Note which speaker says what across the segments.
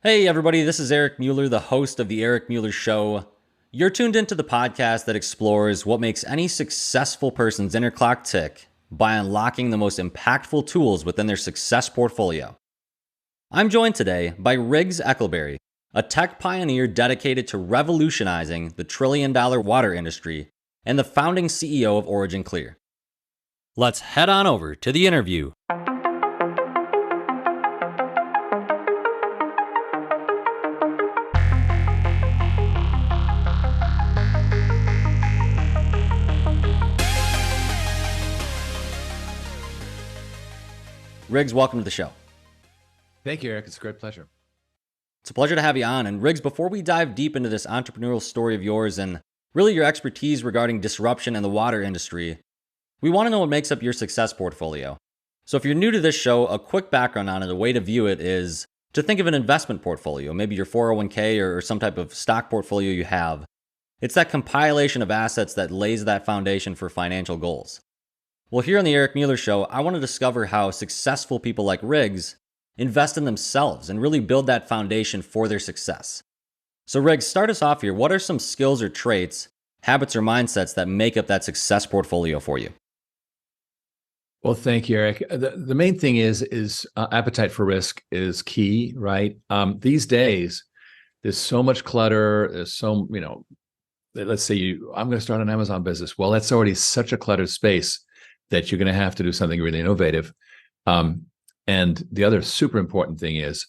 Speaker 1: Hey, everybody, this is Eric Mueller, the host of The Eric Mueller Show. You're tuned into the podcast that explores what makes any successful person's inner clock tick by unlocking the most impactful tools within their success portfolio. I'm joined today by Riggs Eckelberry, a tech pioneer dedicated to revolutionizing the trillion-dollar water industry and the founding CEO of OriginClear. Let's head on over to the interview. Riggs, welcome to the show.
Speaker 2: Thank you, Eric. It's a great pleasure.
Speaker 1: It's a pleasure to have you on. And Riggs, before we dive deep into this entrepreneurial story of yours and really your expertise regarding disruption in the water industry, we want to know what makes up your success portfolio. So if you're new to this show, a quick background on it, a way to view it is to think of an investment portfolio, maybe your 401k or some type of stock portfolio you have. It's that compilation of assets that lays that foundation for financial goals. Well, here on the Eric Mueller Show, I want to discover how successful people like Riggs invest in themselves and really build that foundation for their success. So Riggs, start us off here. What are some skills or traits, habits or mindsets that make up that success portfolio for you?
Speaker 2: Well, thank you, Eric. The main thing is appetite for risk is key, right? These days, there's so much clutter. There's so, let's say I'm going to start an Amazon business. Well, that's already such a cluttered space that you're going to have to do something really innovative. And the other super important thing is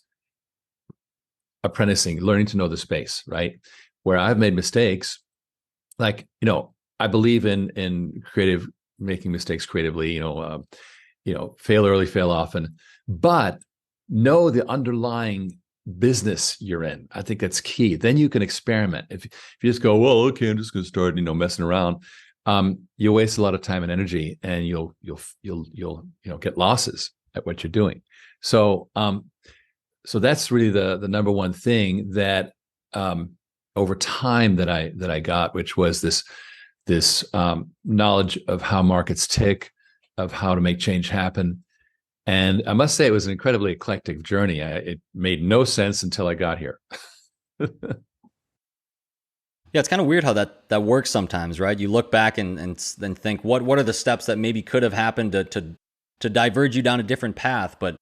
Speaker 2: apprenticing, learning to know the space, right? Where I've made mistakes, I believe in making mistakes creatively, fail early, fail often, but know the underlying business you're in. I think that's key. Then you can experiment. If you just go, well, okay, I'm just going to start, messing around, you'll waste a lot of time and energy, and you'll get losses at what you're doing. So that's really the number one thing that over time that I got, which was this knowledge of how markets tick, of how to make change happen. And I must say, it was an incredibly eclectic journey. It made no sense until I got here.
Speaker 1: Yeah, it's kind of weird how that works sometimes, right? You look back and think, what are the steps that maybe could have happened to diverge you down a different path? But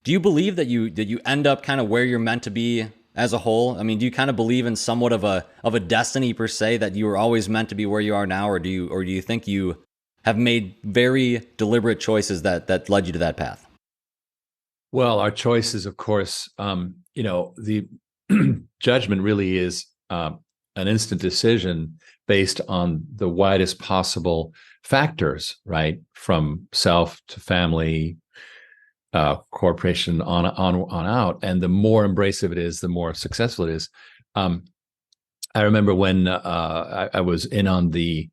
Speaker 1: do you believe that you end up kind of where you're meant to be as a whole? I mean, do you kind of believe in somewhat of a destiny per se, that you were always meant to be where you are now, or do you think you have made very deliberate choices that led you to that path?
Speaker 2: Well, our choices, of course, the judgment really is an instant decision based on the widest possible factors, right? From self to family, corporation on out. And the more embracive it is, the more successful it is. I remember when I was in on the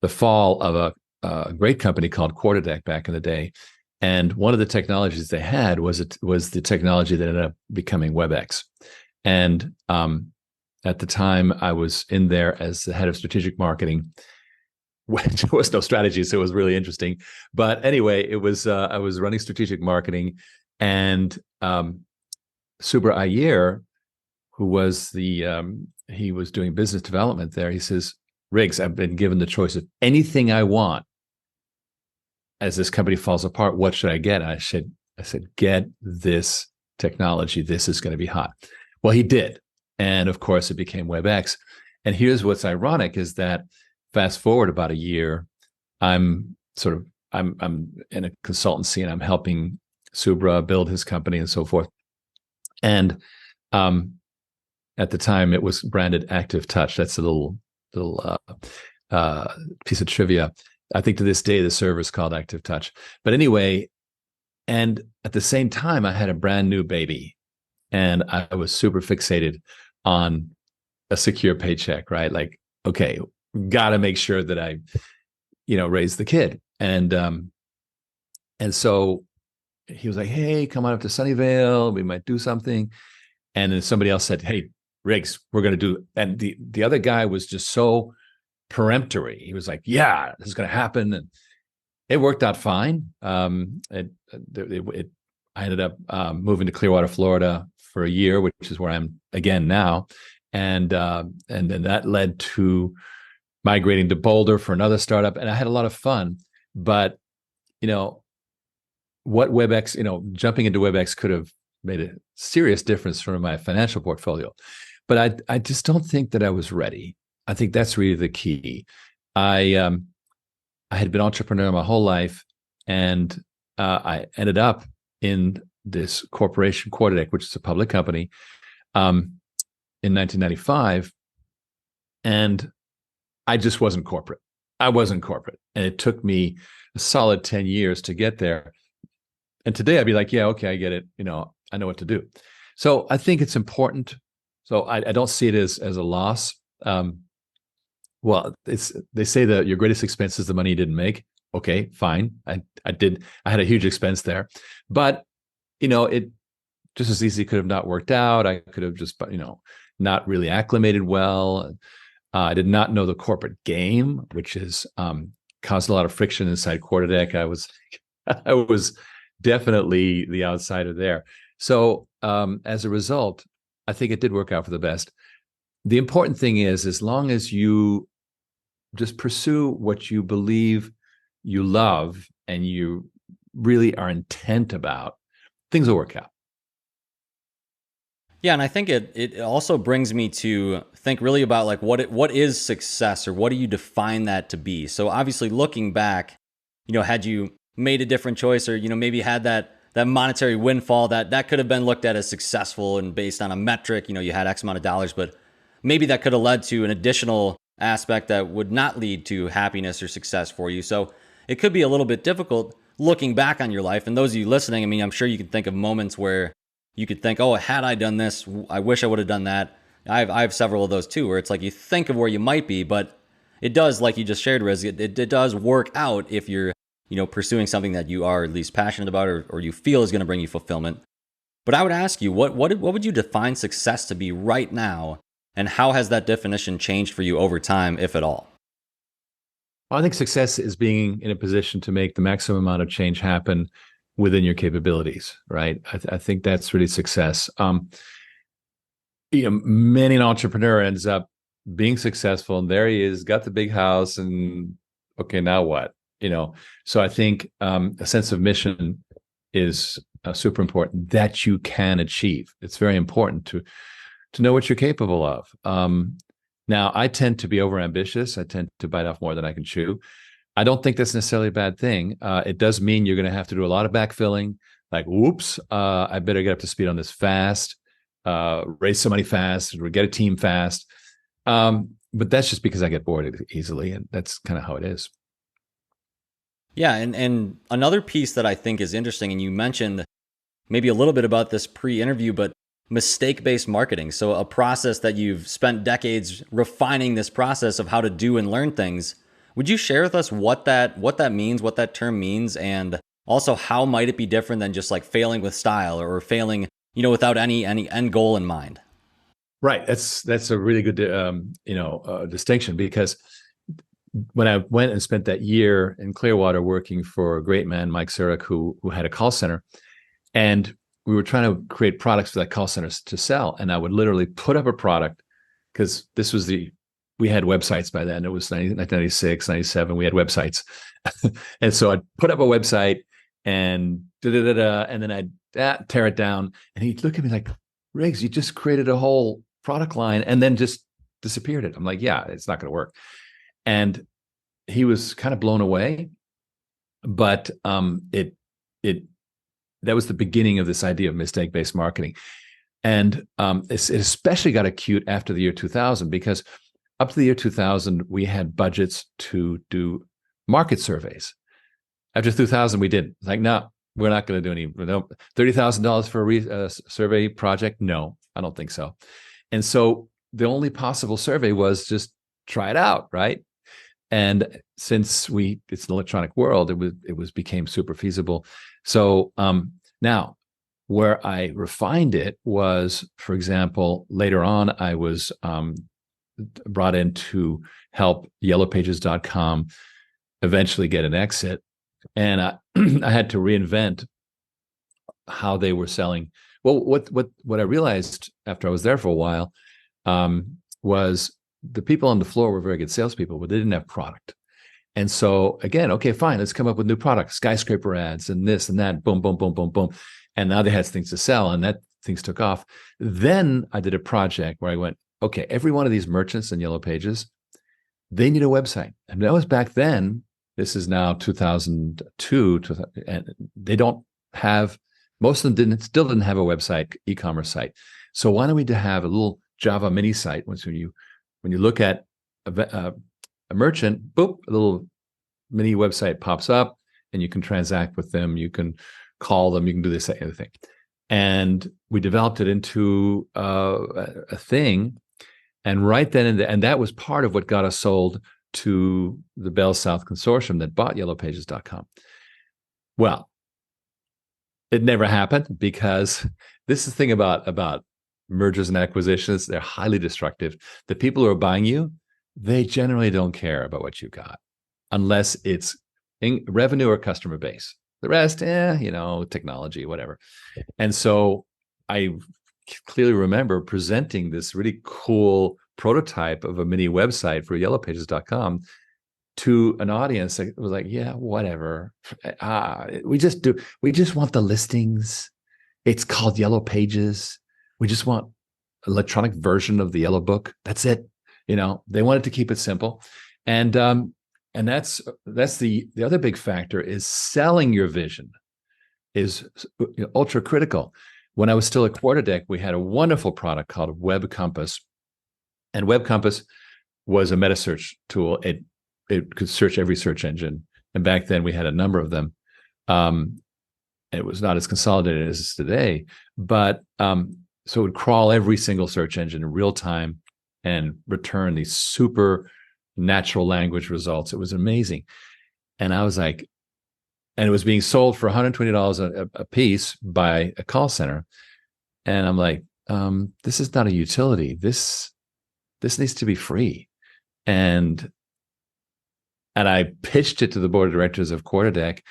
Speaker 2: fall of a great company called Quarterdeck back in the day. And one of the technologies they had was the technology that ended up becoming WebEx. And at the time, I was in there as the head of strategic marketing, which was no strategy, so it was really interesting. But anyway, it was I was running strategic marketing, and Subra Iyer, who was he was doing business development there. He says, "Riggs, I've been given the choice of anything I want. As this company falls apart, what should I get?" And I said, "Get this technology. This is going to be hot." Well, he did. And of course, it became WebEx. And here's what's ironic is that fast forward about a year, I'm in a consultancy, and I'm helping Subra build his company and so forth. And at the time, it was branded Active Touch. That's a little piece of trivia. I think to this day, the server is called Active Touch. But anyway, and at the same time, I had a brand new baby, and I was super fixated on a secure paycheck, right? Like, okay, got to make sure that I, raise the kid. And so he was like, "Hey, come on up to Sunnyvale. We might do something." And then somebody else said, "Hey, Riggs, we're going to do," and the other guy was just so peremptory. He was like, "Yeah, this is going to happen." And it worked out fine. It I ended up moving to Clearwater, Florida for a year, which is where I'm again now. And then that led to migrating to Boulder for another startup. And I had a lot of fun. But, you know, what WebEx, jumping into WebEx could have made a serious difference for my financial portfolio. But I just don't think that I was ready. I think that's really the key. I had been entrepreneur my whole life, and I ended up in this corporation, Quarterdeck, which is a public company, in 1995, and I just wasn't corporate. I wasn't corporate, and it took me a solid 10 years to get there. And today I'd be like, yeah, okay, I get it. I know what to do. So I think it's important. So I don't see it as a loss. Well, they say that your greatest expense is the money you didn't make. Okay, fine. I had a huge expense there, but it just as easily could have not worked out. I could have just not really acclimated well. I did not know the corporate game, which has caused a lot of friction inside Quarterdeck. I was definitely the outsider there. So as a result, I think it did work out for the best. The important thing is, as long as you just pursue what you believe you love and you really are intent about, things will work out.
Speaker 1: Yeah, and I think it also brings me to think really about like what is success, or what do you define that to be? So obviously looking back, had you made a different choice, or maybe had that monetary windfall that could have been looked at as successful and based on a metric, you had X amount of dollars, but maybe that could have led to an additional aspect that would not lead to happiness or success for you. So it could be a little bit difficult looking back on your life. And those of you listening, I mean, I'm sure you can think of moments where you could think, oh, had I done this, I wish I would have done that. I have several of those too, where it's like you think of where you might be, but it does, like you just shared, Riz, it does work out if you're, pursuing something that you are at least passionate about, or you feel is going to bring you fulfillment. But I would ask you, what would you define success to be right now? And how has that definition changed for you over time, if at all?
Speaker 2: Well, I think success is being in a position to make the maximum amount of change happen within your capabilities, right? I think that's really success. Many an entrepreneur ends up being successful, and there he is, got the big house, and okay, now what? So I think a sense of mission is super important that you can achieve. It's very important to know what you're capable of. Now, I tend to be overambitious. I tend to bite off more than I can chew. I don't think that's necessarily a bad thing. It does mean you're going to have to do a lot of backfilling. Like, whoops, I better get up to speed on this fast, raise some money fast, or get a team fast. But that's just because I get bored easily, and that's kind of how it is.
Speaker 1: Yeah, and another piece that I think is interesting, and you mentioned maybe a little bit about this pre-interview, but mistake-based marketing. So a process that you've spent decades refining this process of how to do and learn things. Would you share with us what that means, what that term means, and also how might it be different than just like failing with style, or failing, without any end goal in mind?
Speaker 2: Right. That's a really good distinction, because when I went and spent that year in Clearwater working for a great man, Mike Sarek, who had a call center, and we were trying to create products for that call center to sell. And I would literally put up a product, because we had websites by then. It was 1996, 97. We had websites. And so I'd put up a website and and then I'd tear it down. And he'd look at me like, Riggs, you just created a whole product line and then just disappeared it. I'm like, yeah, it's not going to work. And he was kind of blown away. But that was the beginning of this idea of mistake-based marketing. And it especially got acute after the year 2000, because up to the year 2000, we had budgets to do market surveys. After 2000, we didn't. Like, no, we're not going to do any. $30,000 for a survey project? No, I don't think so. And so the only possible survey was just try it out, right? And since it's an electronic world, it became super feasible. So now, where I refined it was, for example, later on, I was brought in to help yellowpages.com eventually get an exit. And I had to reinvent how they were selling. Well, what I realized after I was there for a while was the people on the floor were very good salespeople, but they didn't have product. And so again, okay, fine, let's come up with new products, skyscraper ads and this and that, boom, boom, boom, boom, boom. And now they had things to sell, and that things took off. Then I did a project where I went, okay, every one of these merchants in Yellow Pages, they need a website. And that was back then. This is now 2002, and they don't have, most of them still didn't have a website, e-commerce site. So why don't we have a little Java mini site? When you look at a merchant, boop, a little mini website pops up, and you can transact with them. You can call them. You can do this other thing. And we developed it into a thing. And right then, and that was part of what got us sold to the Bell South Consortium that bought yellowpages.com. Well, it never happened, because this is the thing about mergers and acquisitions. They're highly destructive. The people who are buying you, they generally don't care about what you got, unless it's revenue or customer base. The rest, technology, whatever. And so I clearly remember presenting this really cool prototype of a mini website for yellowpages.com to an audience that was like, yeah, whatever. We just want the listings. It's called Yellow Pages. We just want an electronic version of the Yellow Book. That's it. They wanted to keep it simple. And that's the other big factor, is selling your vision is ultra critical. When I was still at Quarterdeck, we had a wonderful product called Web Compass. And Web Compass was a meta search tool. It could search every search engine. And back then we had a number of them. It was not as consolidated as it is today, but so it would crawl every single search engine in real time and return these super natural language results. It was amazing. And I was like, and it was being sold for $120 a piece by a call center. And I'm like, this is not a utility. This needs to be free. And I pitched it to the board of directors of Quarterdeck,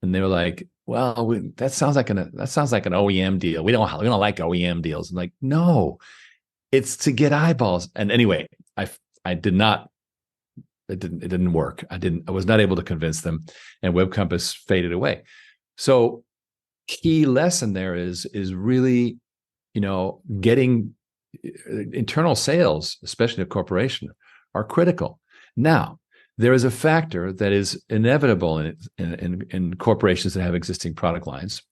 Speaker 2: and they were like, well, that sounds like an OEM deal. We don't like OEM deals. I'm like, no, it's to get eyeballs. And anyway, I did not. It didn't work. I was not able to convince them, and Web Compass faded away. So key lesson there is really, getting internal sales, especially a corporation, are critical. Now, there is a factor that is inevitable in corporations that have existing product lines,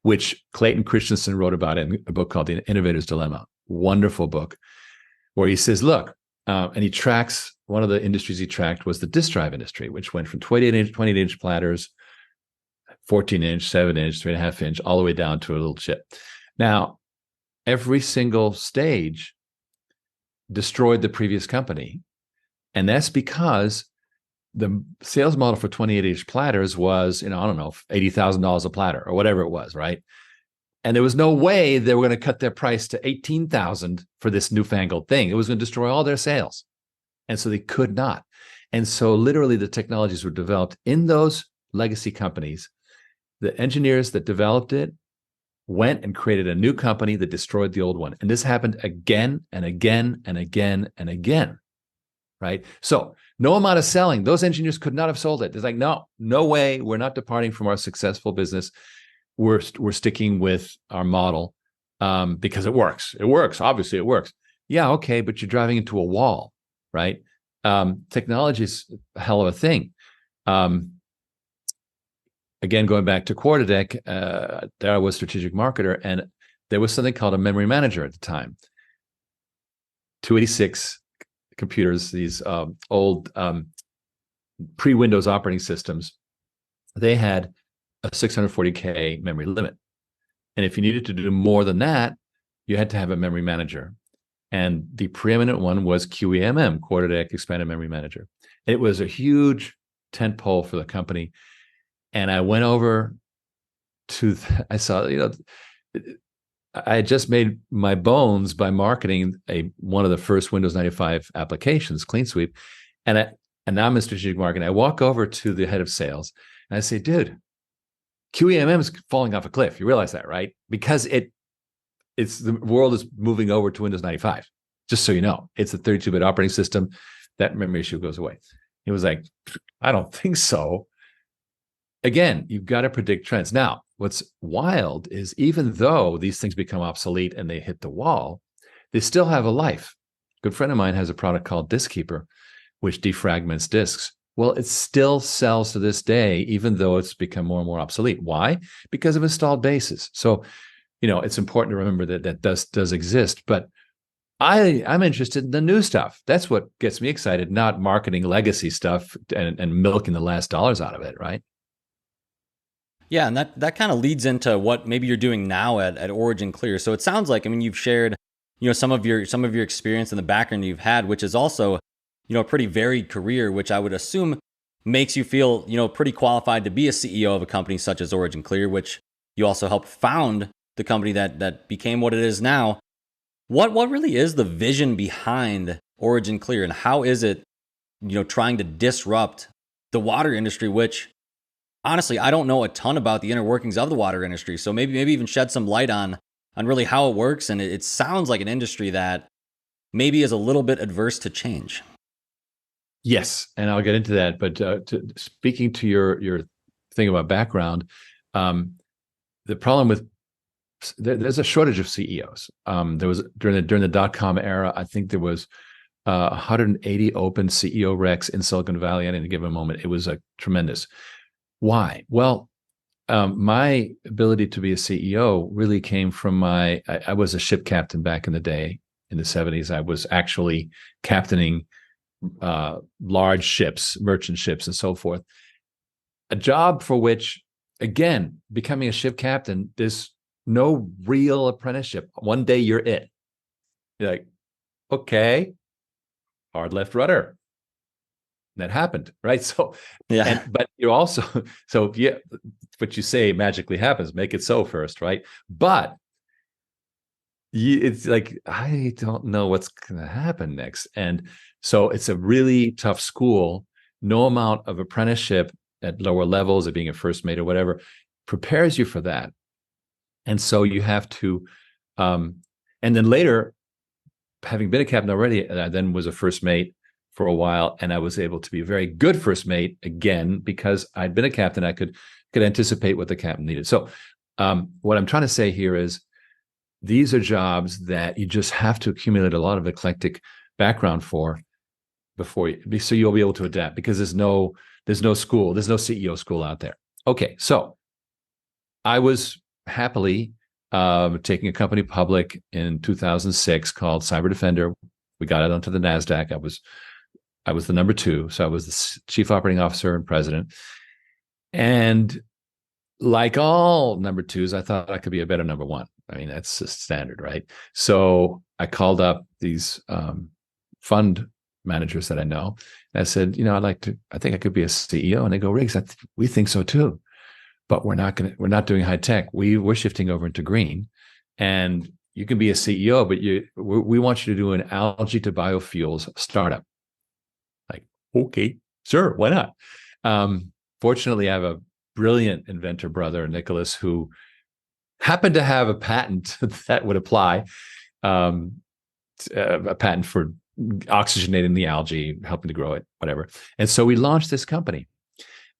Speaker 2: which Clayton Christensen wrote about in a book called The Innovator's Dilemma. Wonderful book, where he says, look, and he tracks, one of the industries he tracked was the disk drive industry, which went from 28-inch platters, 14-inch, 7-inch, 3.5-inch, all the way down to a little chip. Now, every single stage destroyed the previous company. And that's because the sales model for 28-inch platters was, $80,000 a platter or whatever it was, right? And there was no way they were going to cut their price to $18,000 for this newfangled thing. It was going to destroy all their sales. And so they could not. And so literally the technologies were developed in those legacy companies. The engineers that developed it went and created a new company that destroyed the old one. And this happened again and again and again and again, right? So no amount of selling, those engineers could not have sold it. It's like, no way. We're not departing from our successful business. We're sticking with our model because it works. It works. Obviously, it works. Yeah, okay, but you're driving into a wall, right? Technology is a hell of a thing. Again, going back to Quarterdeck, there I was strategic marketer, and there was something called a memory manager at the time. 286 computers, these old pre-Windows operating systems, they had a 640K memory limit. And if you needed to do more than that, you had to have a memory manager. And the preeminent one was QEMM, Quarterdeck Expanded Memory Manager. It was a huge tentpole for the company. And I went over to, I saw, I had just made my bones by marketing one of the first Windows 95 applications, Clean Sweep. And now I'm in strategic marketing. I walk over to the head of sales and I say, dude, QEMM is falling off a cliff. You realize that, right? Because it's the world is moving over to Windows 95. Just so you know, it's a 32-bit operating system. That memory issue goes away. He was like, I don't think so. Again, you've got to predict trends. Now, what's wild is even though these things become obsolete and they hit the wall, they still have a life. A good friend of mine has a product called Disk Keeper, which defragments disks. Well, it still sells to this day, even though it's become more and more obsolete. Why? Because of installed bases. So, it's important to remember that does exist. But I'm interested in the new stuff. That's what gets me excited, not marketing legacy stuff and milking the last dollars out of it, right?
Speaker 1: Yeah, and that kind of leads into what maybe you're doing now at OriginClear. So it sounds like, I mean, you've shared, some of your experience and the background you've had, which is also, a pretty varied career, which I would assume makes you feel, pretty qualified to be a CEO of a company such as OriginClear, which you also helped found the company that became what it is now. What really is the vision behind OriginClear, and how is it, trying to disrupt the water industry, which honestly, I don't know a ton about the inner workings of the water industry. So maybe even shed some light on really how it works. And it sounds like an industry that maybe is a little bit adverse to change.
Speaker 2: Yes, and I'll get into that. But speaking to your thing about background, the problem with there's a shortage of CEOs. There was during the .com era, I think there was 180 open CEO recs in Silicon Valley at any given moment. It was tremendous. Why? Well, my ability to be a CEO really came from I was a ship captain back in the day in the 70s. I was actually captaining large ships, merchant ships, and so forth. A job for which, again, becoming a ship captain, there's no real apprenticeship. One day you're it. You're like, okay, hard left rudder. That happened, right? So,
Speaker 1: Yeah.
Speaker 2: But you're also, so yeah, what you say magically happens, make it so first, right? But it's like, I don't know what's going to happen next. And so it's a really tough school. No amount of apprenticeship at lower levels of being a first mate or whatever prepares you for that. And so you have to, and then later, having been a captain already, I then was a first mate for a while, and I was able to be a very good first mate again because I'd been a captain. I could anticipate what the captain needed. So what I'm trying to say here is these are jobs that you just have to accumulate a lot of eclectic background for before you, so you'll be able to adapt, because there's no school, there's no CEO school out there. Okay, so I was happily taking a company public in 2006 called Cyber Defender. We got it onto the NASDAQ. I was the number 2. So I was the chief operating officer and president. And like all number 2s, I thought I could be a better number 1. I mean, that's just standard, right? So I called up these fund managers that I know. And I said, I think I could be a CEO. And they go, Riggs, we think so too. But we're not doing high tech. We're shifting over into green, and you can be a CEO, but we want you to do an algae to biofuels startup. Like, okay, sure, why not? Fortunately, I have a brilliant inventor brother, Nicholas, who happened to have a patent that would apply, a patent for oxygenating the algae, helping to grow it, whatever. And so we launched this company,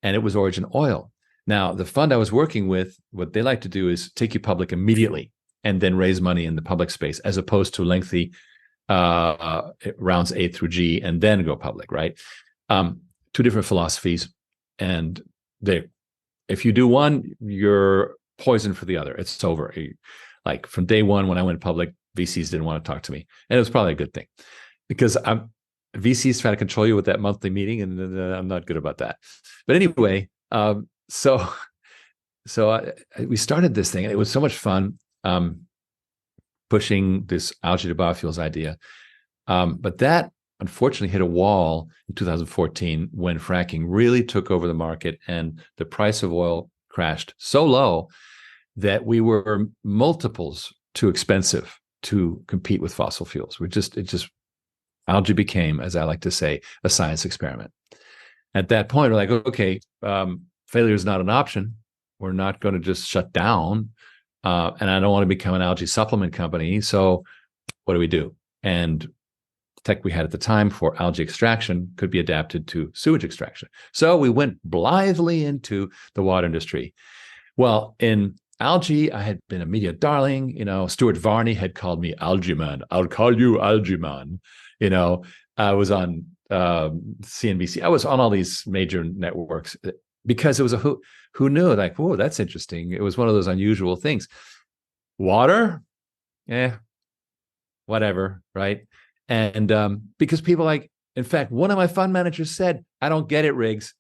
Speaker 2: and it was Origin Oil. Now, the fund I was working with, what they like to do is take you public immediately and then raise money in the public space, as opposed to lengthy rounds A through G and then go public, right? 2 different philosophies. And if you do one, you're poison for the other. It's over. Like from day one, when I went public, VCs didn't want to talk to me. And it was probably a good thing, because VCs try to control you with that monthly meeting, and I'm not good about that. But anyway, So we started this thing, and it was so much fun pushing this algae to biofuels idea. But that unfortunately hit a wall in 2014 when fracking really took over the market, and the price of oil crashed so low that we were multiples too expensive to compete with fossil fuels. Algae became, as I like to say, a science experiment. At that point, we're like, okay, failure is not an option. we're not going to just shut down. And I don't want to become an algae supplement company. So what do we do? And the tech we had at the time for algae extraction could be adapted to sewage extraction. So we went blithely into the water industry. Well, in algae, I had been a media darling. Stuart Varney had called me Algae Man. I'll call you Algae Man. I was on CNBC. I was on all these major networks because it was who knew, like, whoa, that's interesting. It was one of those unusual things. Water, whatever, right? And because people in fact, one of my fund managers said, I don't get it, Riggs.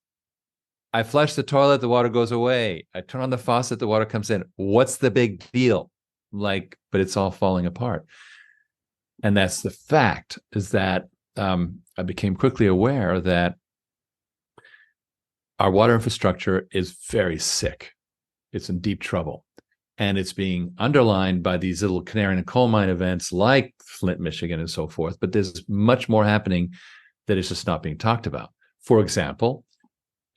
Speaker 2: I flush the toilet, the water goes away. I turn on the faucet, the water comes in. What's the big deal? But it's all falling apart. And that's the fact, is that I became quickly aware that our water infrastructure is very sick. It's in deep trouble. And it's being underlined by these little canary in a coal mine events like Flint, Michigan, and so forth. But there's much more happening that is just not being talked about. For example,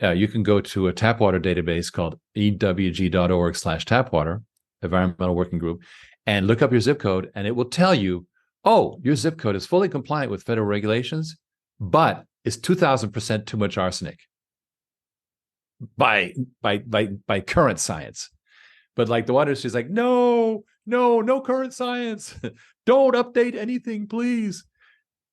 Speaker 2: you can go to a tap water database called ewg.org/tapwater, Environmental Working Group, and look up your zip code, and it will tell you, oh, your zip code is fully compliant with federal regulations, but it's 2,000% too much arsenic by current science. But the water industry is like, no current science. Don't update anything, please.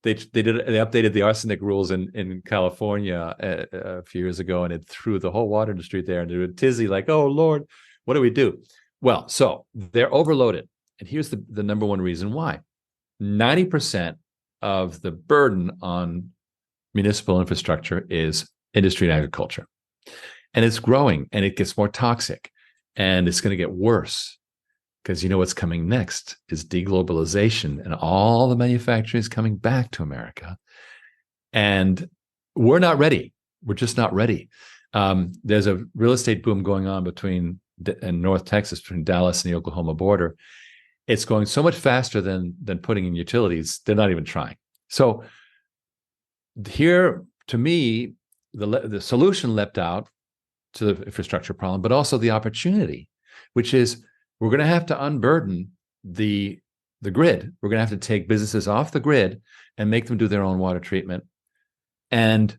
Speaker 2: They updated the arsenic rules in California a few years ago, and it threw the whole water industry there into a tizzy, like, oh Lord, what do we do? Well, so they're overloaded. And here's the number one reason why. 90% of the burden on municipal infrastructure is industry and agriculture. And it's growing, and it gets more toxic, and it's going to get worse, because what's coming next is deglobalization, and all the manufacturing is coming back to America. And we're not ready. We're just not ready. There's a real estate boom going on in North Texas, between Dallas and the Oklahoma border. It's going so much faster than putting in utilities. They're not even trying. So here, to me, the solution leapt out to the infrastructure problem, but also the opportunity, which is we're going to have to unburden the grid. We're going to have to take businesses off the grid and make them do their own water treatment. And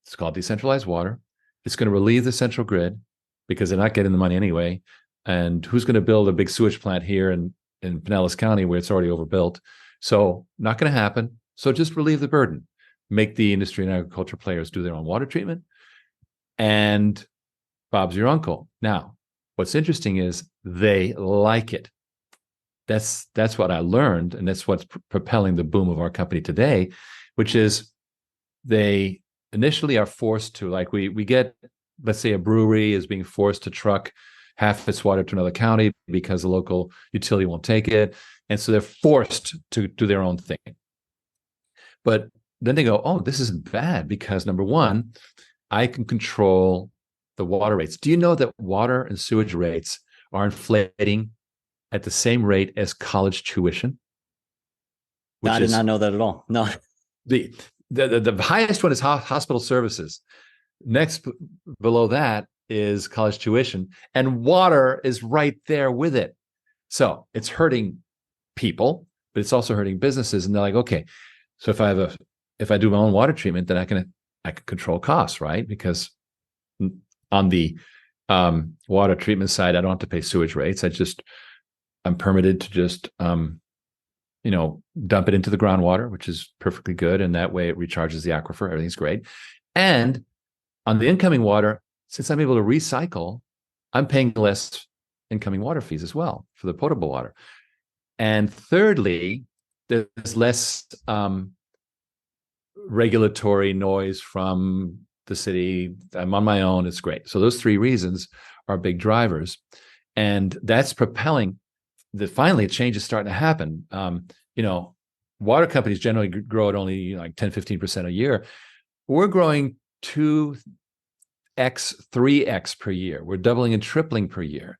Speaker 2: it's called decentralized water. It's going to relieve the central grid because they're not getting the money anyway. And who's going to build a big sewage plant here in Pinellas County where it's already overbuilt? So not going to happen. So just relieve the burden. Make the industry and agriculture players do their own water treatment. And Bob's your uncle. Now, what's interesting is they like it. That's what I learned, and that's what's propelling the boom of our company today, which is they initially are forced to, we get, let's say a brewery is being forced to truck half its water to another county because the local utility won't take it. And so they're forced to do their own thing. But then they go, oh, this isn't bad, because number one, I can control the water rates. Do you know that water and sewage rates are inflating at the same rate as college tuition?
Speaker 1: I did not know that at all. No.
Speaker 2: The highest one is hospital services. Next, below that is college tuition, and water is right there with it. So it's hurting people, but it's also hurting businesses. And they're like, okay, so if I do my own water treatment, then I can control costs, right? Because on the water treatment side, I don't have to pay sewage rates. I'm permitted to just dump it into the groundwater, which is perfectly good, and that way it recharges the aquifer. Everything's great. And on the incoming water, since I'm able to recycle, I'm paying less incoming water fees as well for the potable water. And thirdly, there's less regulatory noise from the city. I'm on my own. It's great. So those three reasons are big drivers. And that's propelling that finally a change is starting to happen. Water companies generally grow at only 10, 15% a year. We're growing 2x, 3x per year. We're doubling and tripling per year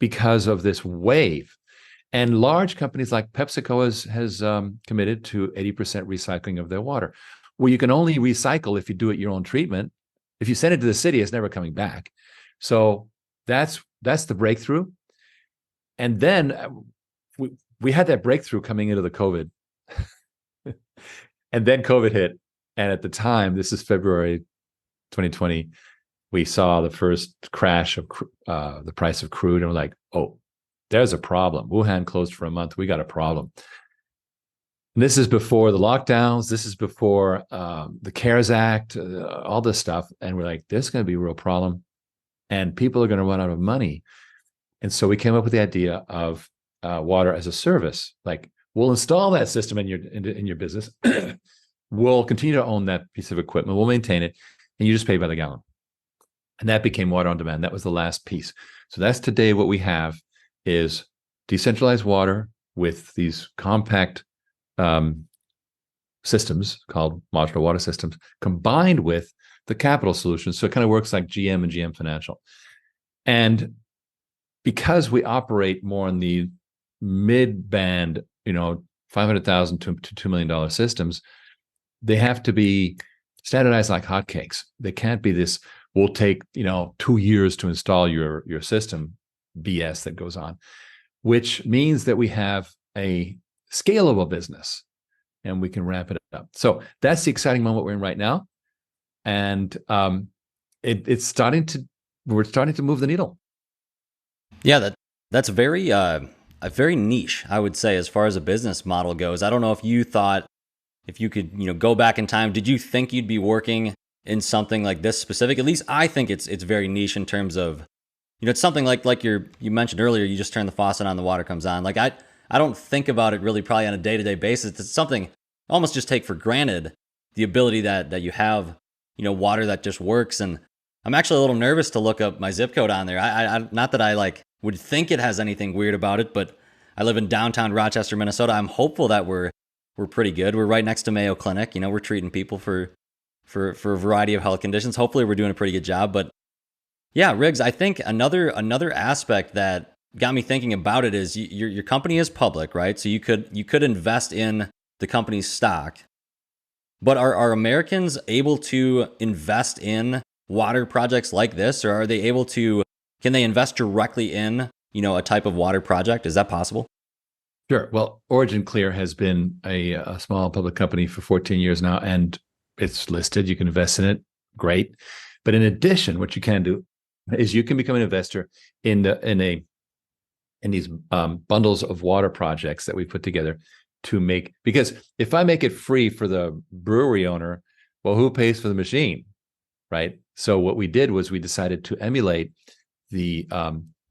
Speaker 2: because of this wave. And large companies like PepsiCo has committed to 80% recycling of their water. Well, you can only recycle if you do it your own treatment. If you send it to the city, it's never coming back. So that's the breakthrough. And then we had that breakthrough coming into the COVID, and then COVID hit. And at the time, this is February 2020, we saw the first crash of the price of crude, and we're like, oh, there's a problem. Wuhan closed for a month. We got a problem. And this is before the lockdowns. This is before the CARES Act, all this stuff. And we're like, there's going to be a real problem, and people are going to run out of money. And so we came up with the idea of water as a service. Like, we'll install that system in your business. We'll continue to own that piece of equipment. We'll maintain it, and you just pay by the gallon. And that became water on demand. That was the last piece. So that's today what we have is decentralized water with these compact systems called modular water systems, combined with the capital solutions. So it kind of works like GM and GM Financial. And because we operate more in the mid-band, $500,000 to $2 million systems, they have to be standardized like hotcakes. They can't be this, we'll take 2 years to install your system BS that goes on, which means that we have a scalable business and we can ramp it up. So that's the exciting moment we're in right now. And we're starting to move the needle.
Speaker 1: Yeah, that's very very niche, I would say, as far as a business model goes. I don't know if you thought, if you could, go back in time, did you think you'd be working in something like this specific? At least I think it's very niche in terms of, it's something like you mentioned earlier, you just turn the faucet on, the water comes on. Like I don't think about it really probably on a day-to-day basis. It's something I almost just take for granted, the ability that you have, water that just works. And I'm actually a little nervous to look up my zip code on there. I not that I would think it has anything weird about it, but I live in downtown Rochester, Minnesota. I'm hopeful that we're pretty good. We're right next to Mayo Clinic. We're treating people for a variety of health conditions. Hopefully we're doing a pretty good job. But yeah, Riggs, I think another aspect that got me thinking about it is your company is public, right? So you could invest in the company's stock. But are Americans able to invest in water projects like this, or are they able to, can they invest directly in, a type of water project? Is that possible?
Speaker 2: Sure. Well, OriginClear has been a small public company for 14 years now, and it's listed. You can invest in it. Great. But in addition, what you can do is you can become an investor in these bundles of water projects that we put together to make, because if I make it free for the brewery owner, well, who pays for the machine, right? So what we did was we decided to emulate the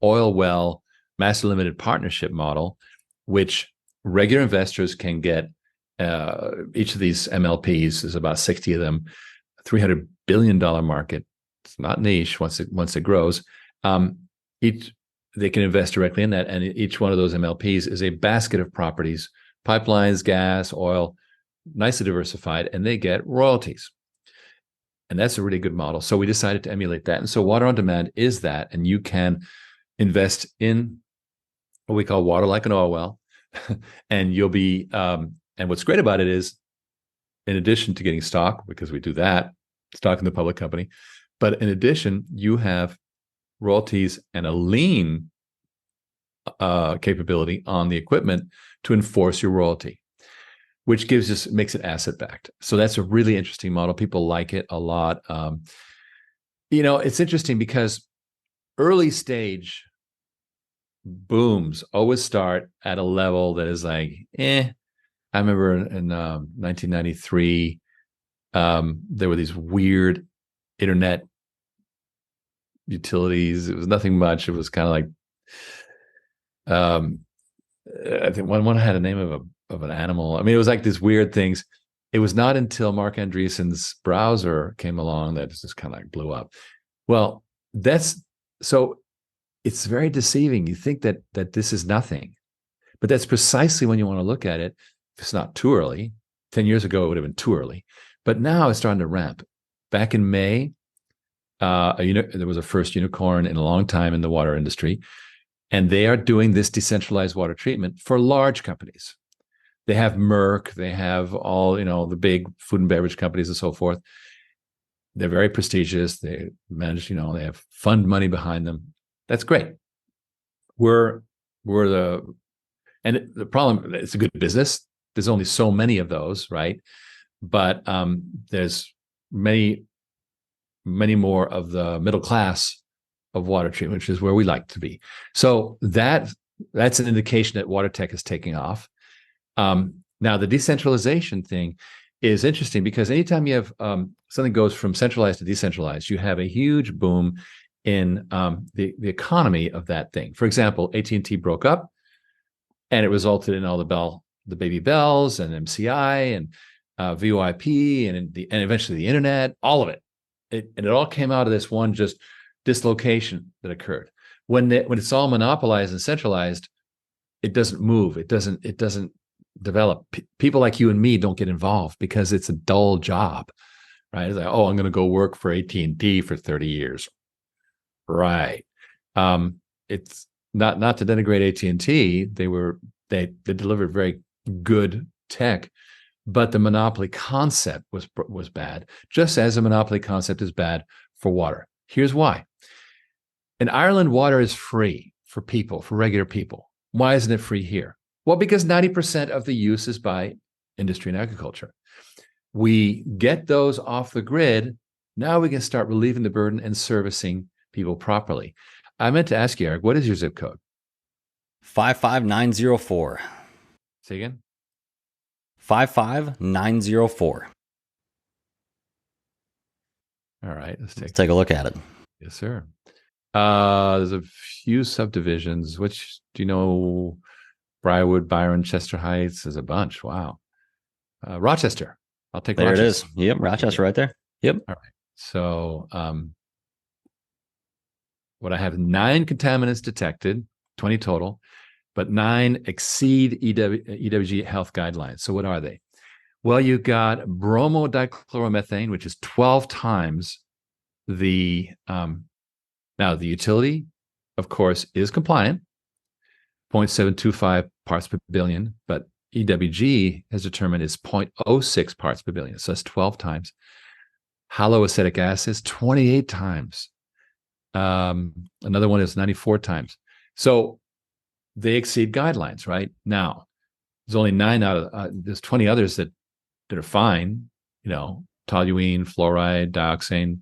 Speaker 2: oil well master limited partnership model, which regular investors can get. Each of these MLPs, is about 60 of them, $300 billion market. It's not niche once it grows. They can invest directly in that, and each one of those MLPs is a basket of properties, pipelines, gas, oil, nicely diversified, and they get royalties. And that's a really good model. So we decided to emulate that. And so water on demand is that, and you can invest in what we call water like an oil well, and you'll be. And what's great about it is, in addition to getting stock, because we do that, stock in the public company, but in addition, you have royalties and a lien capability on the equipment to enforce your royalty, which makes it asset backed. So that's a really interesting model. People like it a lot. It's interesting because early stage booms always start at a level that is like, I remember in 1993, there were these weird internet utilities. It was nothing much. It was kind of like, I think one had a name of an animal. I mean, it was like these weird things. It was not until Mark Andreessen's browser came along that it just kind of like blew up. Well, so it's very deceiving. You think that this is nothing, but that's precisely when you want to look at it. It's not too early. 10 years ago, it would have been too early. But now it's starting to ramp. Back in May, there was a first unicorn in a long time in the water industry. And they are doing this decentralized water treatment for large companies. They have Merck, they have all, the big food and beverage companies and so forth. They're very prestigious. They manage, they have fund money behind them. That's great. We're the and the problem. It's a good business. There's only so many of those, right? But there's many more of the middle class of water treatment, which is where we like to be. So that's an indication that water tech is taking off. Now, the decentralization thing is interesting because anytime you have something goes from centralized to decentralized, you have a huge boom in the economy of that thing. For example, AT&T broke up, and it resulted in all the baby bells and MCI and VoIP and eventually the internet, all of it. And it all came out of this one just dislocation that occurred. When it's all monopolized and centralized, it doesn't move. It doesn't develop. People like you and me don't get involved because it's a dull job, right? It's like, oh, I'm going to go work for AT&T for 30 years, right? It's not to denigrate AT&T. They delivered very good tech, but the monopoly concept was bad, just as a monopoly concept is bad for water. Here's why. In Ireland, water is free for people, for regular people. Why isn't it free here? Well, because 90% of the use is by industry and agriculture. We get those off the grid. Now we can start relieving the burden and servicing people properly. I meant to ask you, Eric, what is your zip code?
Speaker 1: 55904.
Speaker 2: Say again?
Speaker 1: 55904.
Speaker 2: All right, let's
Speaker 1: take a look at it.
Speaker 2: Yes, sir. There's a few subdivisions. Which do you know? Briarwood, Byron, Chester Heights. There's a bunch. Wow. Rochester. I'll take
Speaker 1: there.
Speaker 2: Rochester.
Speaker 1: It is. Yep, Rochester right there. Yep.
Speaker 2: All right. So what I have 9 contaminants detected, 20 total, but 9 exceed EWG health guidelines. So what are they? Well, you got bromodichloromethane, which is 12 times the now the utility, of course, is compliant, 0.725 parts per billion, but EWG has determined is 0.06 parts per billion. So that's 12 times. Haloacetic acid, 28 times. Another one is 94 times. So they exceed guidelines, right? Now, there's only 9 out of, there's 20 others that are fine, toluene, fluoride, dioxane,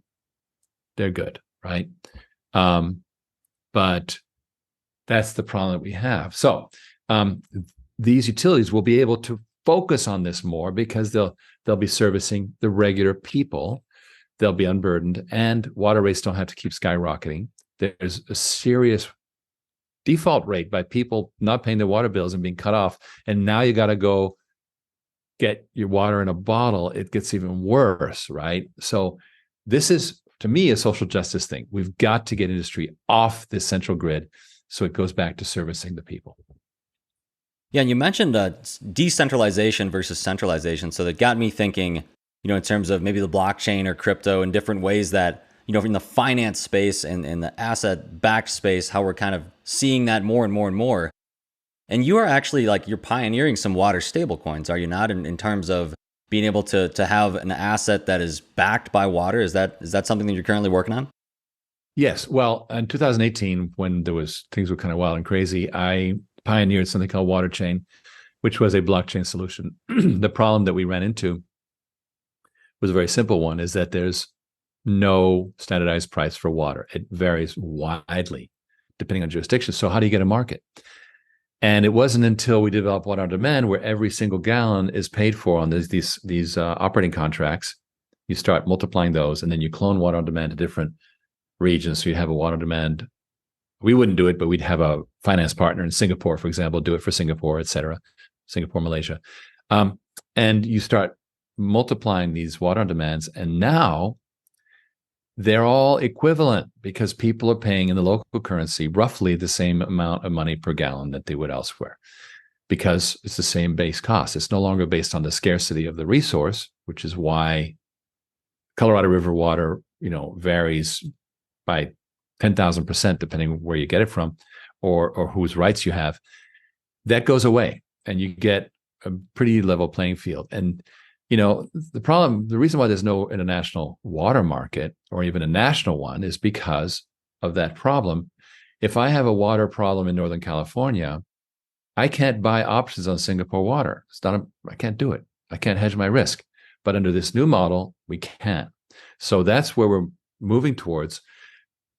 Speaker 2: they're good, right? But that's the problem that we have. So these utilities will be able to focus on this more because they'll be servicing the regular people. They'll be unburdened, and water rates don't have to keep skyrocketing. There's a serious default rate by people not paying their water bills and being cut off. And now you got to go get your water in a bottle. It gets even worse, right? So this is, to me, a social justice thing. We've got to get industry off this central grid so it goes back to servicing the people.
Speaker 1: Yeah, and you mentioned decentralization versus centralization. So that got me thinking, in terms of maybe the blockchain or crypto and different ways that, in the finance space and the asset-backed space, how we're kind of seeing that more and more and more. And you are actually you're pioneering some water stable coins, are you not? In terms of being able to have an asset that is backed by water. Is that something that you're currently working on?
Speaker 2: Yes. Well, in 2018, when things were kind of wild and crazy, I pioneered something called Water Chain, which was a blockchain solution. The problem that we ran into was a very simple one, is that there's no standardized price for water. It varies widely depending on jurisdiction. So how do you get a market? And it wasn't until we developed Water on Demand, where every single gallon is paid for on these operating contracts. You start multiplying those, and then you clone Water on Demand to different regions. So you have a Water on Demand. We wouldn't do it, but we'd have a finance partner in Singapore, for example, do it for Singapore, et cetera, Singapore, Malaysia. And you start multiplying these Water on Demands, and now they're all equivalent because people are paying in the local currency roughly the same amount of money per gallon that they would elsewhere, because it's the same base cost. It's no longer based on the scarcity of the resource, which is why Colorado River water, varies by 10,000% depending where you get it from or whose rights you have. That goes away, and you get a pretty level playing field. And the reason why there's no international water market or even a national one is because of that problem. If I have a water problem in Northern California, I can't buy options on Singapore water. I can't do it. I can't hedge my risk. But under this new model, we can. So that's where we're moving towards.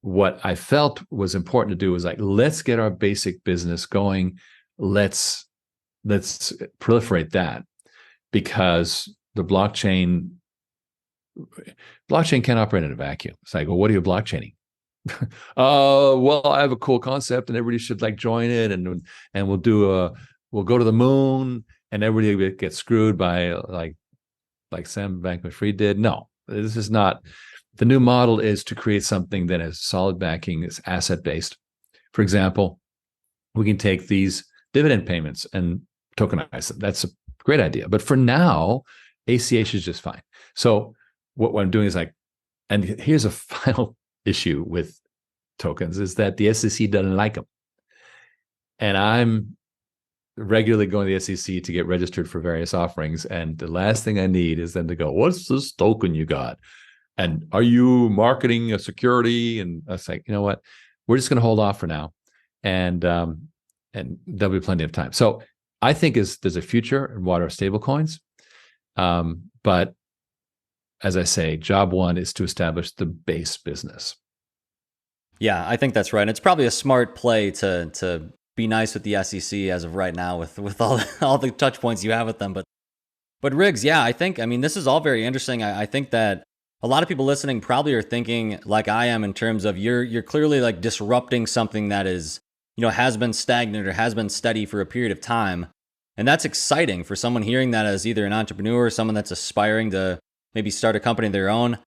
Speaker 2: What I felt was important to do was like, let's get our basic business going. Let's proliferate that, because the blockchain can't operate in a vacuum. It's like, well, what are you blockchaining? Well, I have a cool concept and everybody should like join it, and we'll go to the moon, and everybody gets screwed by like Sam Bankman-Fried did. No, this is not. The new model is to create something that has solid backing, is asset based. For example, we can take these dividend payments and tokenize them. That's a great idea. But for now, ACH is just fine. So what I'm doing is like, and here's a final issue with tokens, is that the SEC doesn't like them. And I'm regularly going to the SEC to get registered for various offerings. And the last thing I need is them to go, what's this token you got? And are you marketing a security? And I was like, you know what? We're just going to hold off for now. And there'll be plenty of time. So I think there's a future in water stablecoins. But as I say, job one is to establish the base business.
Speaker 1: Yeah, I think that's right. And it's probably a smart play to be nice with the SEC as of right now with all the touch points you have with them. But Riggs, yeah, I mean, this is all very interesting. I think that a lot of people listening probably are thinking like I am, in terms of you're clearly like disrupting something that is, has been stagnant or has been steady for a period of time. And that's exciting for someone hearing that as either an entrepreneur or someone that's aspiring to maybe start a company of their own.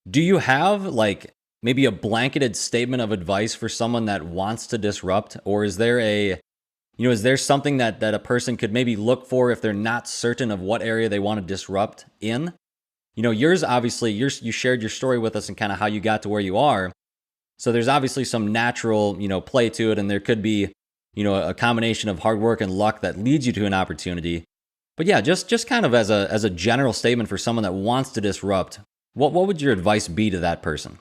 Speaker 1: Do you have like maybe a blanketed statement of advice for someone that wants to disrupt? Or is there is there something that a person could maybe look for if they're not certain of what area they want to disrupt in? Yours, obviously, you shared your story with us and kind of how you got to where you are. So there's obviously some natural, play to it. And there could be, a combination of hard work and luck that leads you to an opportunity. But yeah, just kind of as a general statement for someone that wants to disrupt, what would your advice be to that person?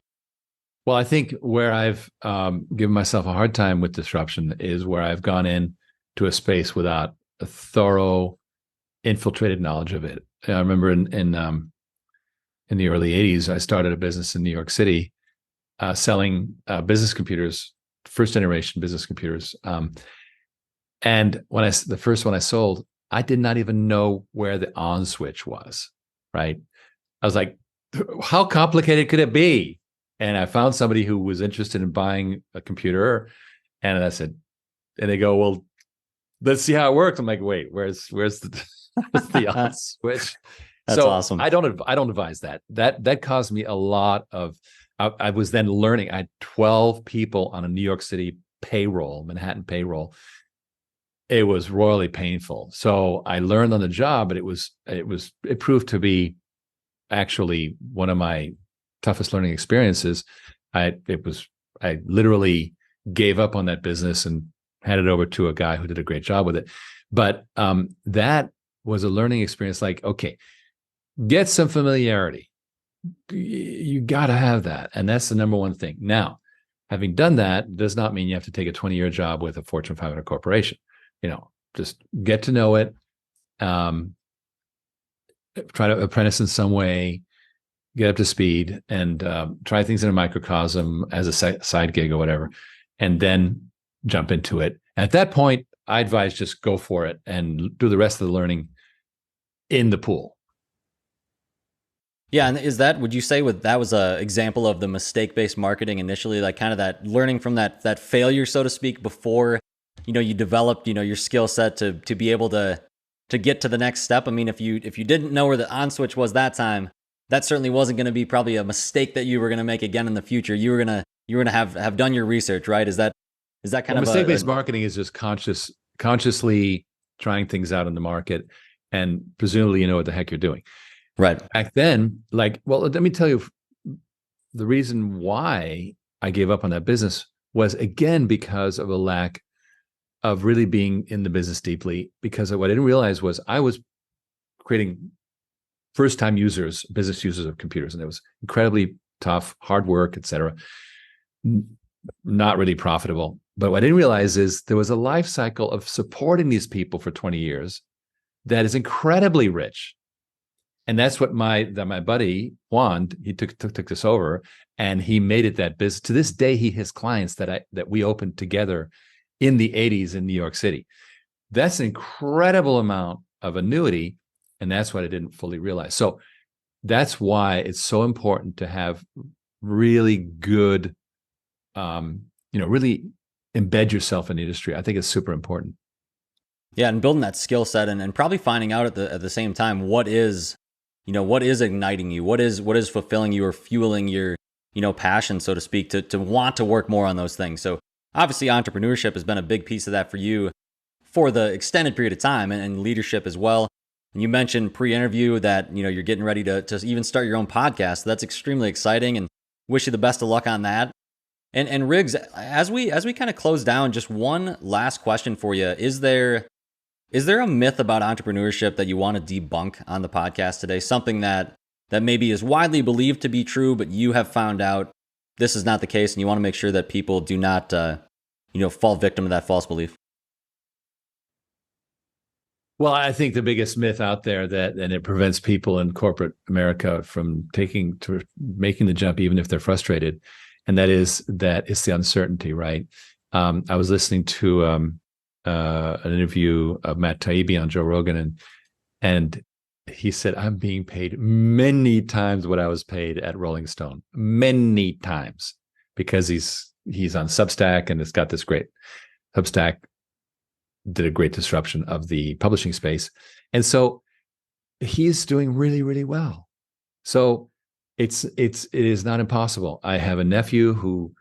Speaker 2: Well, I think where I've given myself a hard time with disruption is where I've gone in to a space without a thorough, infiltrated knowledge of it. I remember in the early 80s, I started a business in New York City selling business computers, first generation business computers. And when the first one I sold, I did not even know where the on switch was, right? I was like, how complicated could it be? And I found somebody who was interested in buying a computer, and I said, and they go, well, let's see how it works. I'm like, wait, where's the on switch?
Speaker 1: That's awesome.
Speaker 2: I don't advise that. That caused me a lot of. I was then learning. I had 12 people on a New York City payroll, Manhattan payroll. It was royally painful. So I learned on the job, but it proved to be actually one of my toughest learning experiences. I literally gave up on that business and handed it over to a guy who did a great job with it. But that was a learning experience. Like, okay, get some familiarity. You got to have that. And that's the number one thing. Now, having done that does not mean you have to take a 20-year job with a Fortune 500 corporation. Just get to know it. Try to apprentice in some way, get up to speed, and try things in a microcosm as a side gig or whatever, and then jump into it. At that point, I advise just go for it and do the rest of the learning in the pool.
Speaker 1: Yeah, and would you say that was a example of the mistake-based marketing initially, like kind of that learning from that failure, so to speak, before, you developed, your skill set to be able to get to the next step? I mean, if you didn't know where the on switch was that time, that certainly wasn't going to be probably a mistake that you were going to make again in the future. You were going to have done your research, right? Is that kind of
Speaker 2: mistake-based marketing is just consciously trying things out in the market, and presumably you know what the heck you're doing.
Speaker 1: Right.
Speaker 2: Back then, let me tell you, the reason why I gave up on that business was, again, because of a lack of really being in the business deeply. Because what I didn't realize was I was creating first-time business users of computers, and it was incredibly tough, hard work, etc. not really profitable. But what I didn't realize is there was a life cycle of supporting these people for 20 years that is incredibly rich. And that's what my buddy Juan, he took this over, and he made it that business. To this day, he has clients that we opened together in the 80s in New York City. That's an incredible amount of annuity, and that's what I didn't fully realize. So that's why it's so important to have really good, really embed yourself in the industry. I think it's super important.
Speaker 1: Yeah, and building that skill set, and probably finding out at the same time what is igniting you, what is fulfilling you or fueling your passion, so to speak, to want to work more on those things. So obviously entrepreneurship has been a big piece of that for you for the extended period of time, and leadership as well. And you mentioned pre-interview that you're getting ready to even start your own podcast. So that's extremely exciting, and wish you the best of luck on that. And Riggs, as we kind of close down, just one last question for you. Is there a myth about entrepreneurship that you want to debunk on the podcast today? Something that maybe is widely believed to be true, but you have found out this is not the case, and you want to make sure that people do not fall victim to that false belief?
Speaker 2: Well, I think the biggest myth out there and it prevents people in corporate America from making the jump, even if they're frustrated, and that is that it's the uncertainty, right? I was listening to an interview of Matt Taibbi on Joe Rogan, and he said, "I'm being paid many times what I was paid at Rolling Stone, many times," because he's on Substack, and it's got this great Substack. Did a great disruption of the publishing space. And so he's doing really, really well. So it is not impossible. I have a nephew who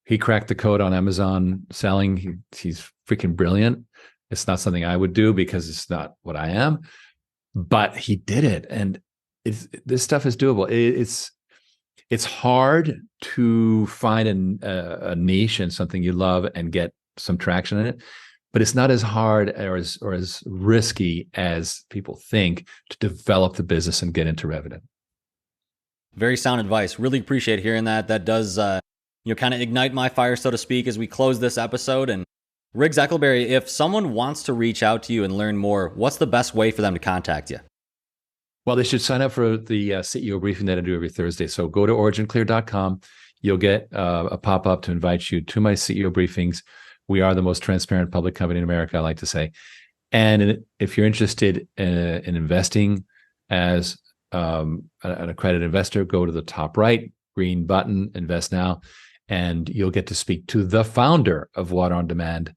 Speaker 2: he cracked the code on Amazon selling. He's freaking brilliant. It's not something I would do because it's not what I am, but he did it. And this stuff is doable. It's hard to find a niche and something you love and get some traction in it. But it's not as hard or as risky as people think to develop the business and get into revenue.
Speaker 1: Very sound advice. Really appreciate hearing that. That does, kind of ignite my fire, so to speak, as we close this episode. And Riggs Eckelberry, if someone wants to reach out to you and learn more, what's the best way for them to contact you?
Speaker 2: Well, they should sign up for the CEO briefing that I do every Thursday. So go to originclear.com. You'll get a pop-up to invite you to my CEO briefings. We are the most transparent public company in America, I like to say. And if you're interested in investing as an accredited investor, go to the top right, green button, invest now, and you'll get to speak to the founder of Water on Demand,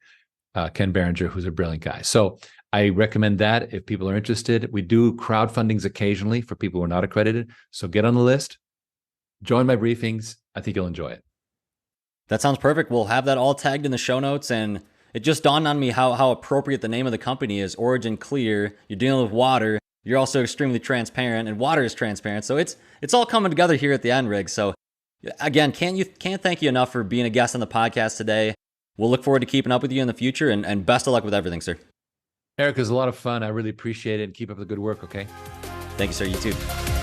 Speaker 2: Ken Berenger, who's a brilliant guy. So I recommend that if people are interested. We do crowdfundings occasionally for people who are not accredited. So get on the list, join my briefings. I think you'll enjoy it.
Speaker 1: That sounds perfect. We'll have that all tagged in the show notes. And it just dawned on me how appropriate the name of the company is, OriginClear. You're dealing with water. You're also extremely transparent, and water is transparent. So it's all coming together here at the end, Riggs. So again, can't thank you enough for being a guest on the podcast today. We'll look forward to keeping up with you in the future, and best of luck with everything, sir.
Speaker 2: Eric, it was a lot of fun. I really appreciate it, and keep up the good work, okay?
Speaker 1: Thank you, sir. You too.